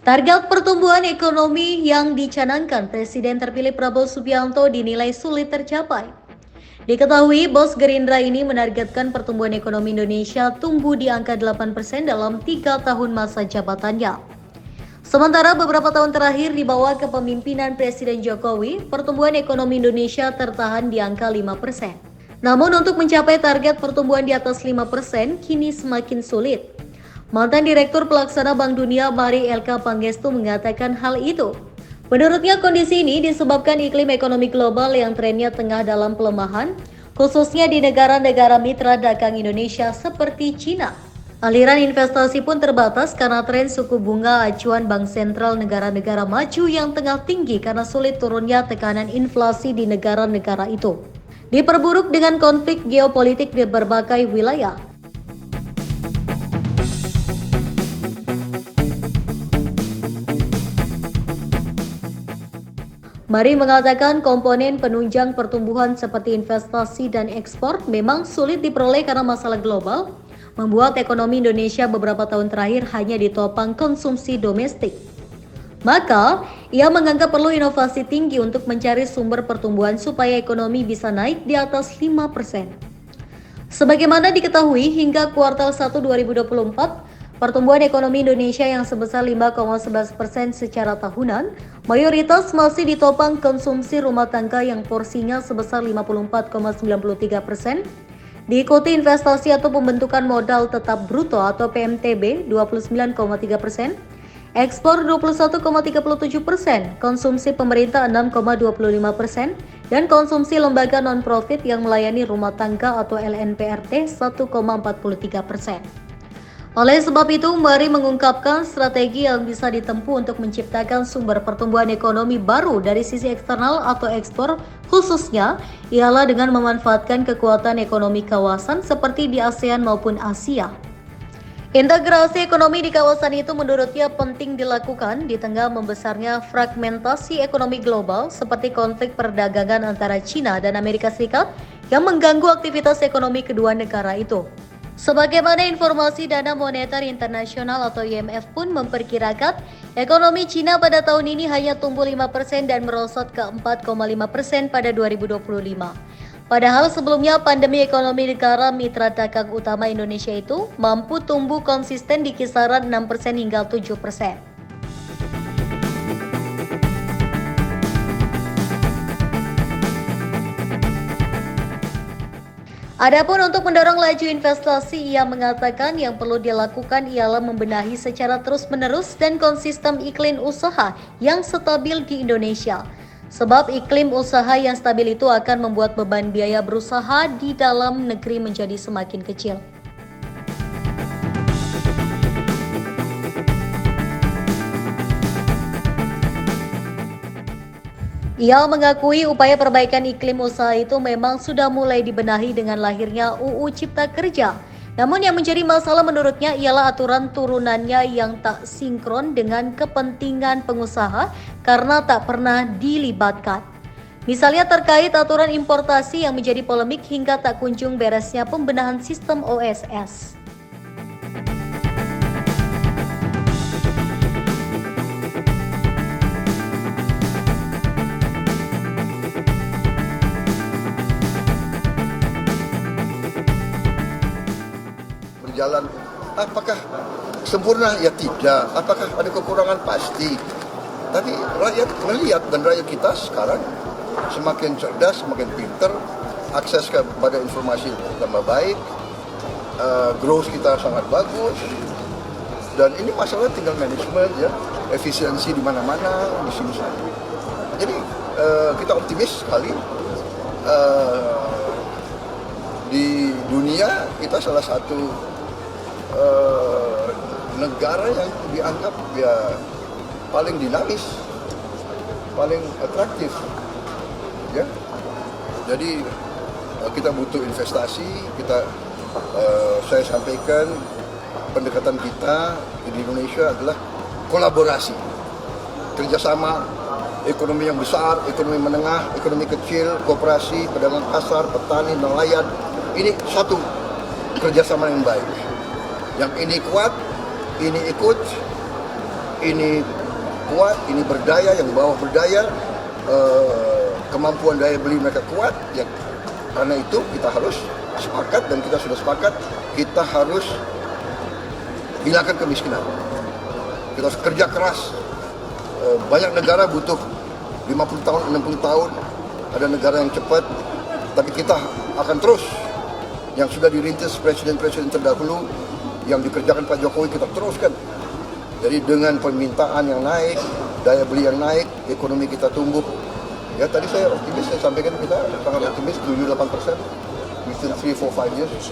Target pertumbuhan ekonomi yang dicanangkan Presiden terpilih Prabowo Subianto dinilai sulit tercapai. Diketahui, bos Gerindra ini menargetkan pertumbuhan ekonomi Indonesia tumbuh di angka 8% dalam 3 tahun masa jabatannya. Sementara beberapa tahun terakhir di bawah kepemimpinan Presiden Jokowi, pertumbuhan ekonomi Indonesia tertahan di angka 5%. Namun untuk mencapai target pertumbuhan di atas 5% kini semakin sulit. Mantan Direktur Pelaksana Bank Dunia Mari Elka Pangestu mengatakan hal itu. Menurutnya kondisi ini disebabkan iklim ekonomi global yang trennya tengah dalam pelemahan, khususnya di negara-negara mitra dagang Indonesia seperti Cina. Aliran investasi pun terbatas karena tren suku bunga acuan Bank Sentral negara-negara maju yang tengah tinggi karena sulit turunnya tekanan inflasi di negara-negara itu. Diperburuk dengan konflik geopolitik di berbagai wilayah. Mari mengatakan komponen penunjang pertumbuhan seperti investasi dan ekspor memang sulit diperoleh karena masalah global, membuat ekonomi Indonesia beberapa tahun terakhir hanya ditopang konsumsi domestik. Maka, ia menganggap perlu inovasi tinggi untuk mencari sumber pertumbuhan supaya ekonomi bisa naik di atas 5%. Sebagaimana diketahui, hingga kuartal 1 2024, pertumbuhan ekonomi Indonesia yang sebesar 5,11% secara tahunan, mayoritas masih ditopang konsumsi rumah tangga yang porsinya sebesar 54,93%, diikuti investasi atau pembentukan modal tetap bruto atau PMTB 29,3%, ekspor 21,37%, konsumsi pemerintah 6,25%, dan konsumsi lembaga non-profit yang melayani rumah tangga atau LNPRT 1,43%. Oleh sebab itu, Mari mengungkapkan strategi yang bisa ditempuh untuk menciptakan sumber pertumbuhan ekonomi baru dari sisi eksternal atau ekspor khususnya ialah dengan memanfaatkan kekuatan ekonomi kawasan seperti di ASEAN maupun Asia. Integrasi ekonomi di kawasan itu menurutnya penting dilakukan di tengah membesarnya fragmentasi ekonomi global seperti konflik perdagangan antara China dan Amerika Serikat yang mengganggu aktivitas ekonomi kedua negara itu. Sebagaimana informasi Dana Moneter Internasional atau IMF pun memperkirakan ekonomi China pada tahun ini hanya tumbuh 5% dan merosot ke 4,5% pada 2025. Padahal sebelumnya pandemi ekonomi negara mitra dagang utama Indonesia itu mampu tumbuh konsisten di kisaran 6% hingga 7%. Adapun untuk mendorong laju investasi, ia mengatakan yang perlu dilakukan ialah membenahi secara terus-menerus dan konsisten iklim usaha yang stabil di Indonesia. Sebab iklim usaha yang stabil itu akan membuat beban biaya berusaha di dalam negeri menjadi semakin kecil. Ia mengakui upaya perbaikan iklim usaha itu memang sudah mulai dibenahi dengan lahirnya UU Cipta Kerja. Namun yang menjadi masalah menurutnya ialah aturan turunannya yang tak sinkron dengan kepentingan pengusaha karena tak pernah dilibatkan. Misalnya terkait aturan importasi yang menjadi polemik hingga tak kunjung beresnya pembenahan sistem OSS. Berjalan, apakah sempurna? Ya tidak. Apakah ada kekurangan? Pasti. Tapi rakyat melihat dan rakyat kita sekarang semakin cerdas, semakin pintar, akses kepada informasi tambah baik, growth kita sangat bagus, dan ini masalah tinggal manajemen ya, efisiensi di mana-mana, di sini. Jadi kita optimis sekali. Di dunia kita salah satu negara yang dianggap ya paling dinamis, paling atraktif, ya. Jadi kita butuh investasi. Saya sampaikan pendekatan kita di Indonesia adalah kolaborasi, kerjasama, ekonomi yang besar, ekonomi menengah, ekonomi kecil, koperasi, pedagang pasar, petani, nelayan. Ini satu kerjasama yang baik. Yang ini kuat, ini ikut, ini kuat, ini berdaya, yang bawah berdaya, kemampuan daya beli mereka kuat. Ya, karena itu kita harus sepakat, dan kita sudah sepakat, kita harus hilangkan kemiskinan. Kita harus kerja keras. Banyak negara butuh 50 tahun, 60 tahun. Ada negara yang cepat, tapi kita akan terus. Yang sudah dirintis presiden-presiden terdahulu, yang dikerjakan Pak Jokowi, kita teruskan. Jadi dengan permintaan yang naik, daya beli yang naik, ekonomi kita tumbuh. Ya tadi saya optimis, saya sampaikan kita sangat optimis 7-8% within 3-4-5 years.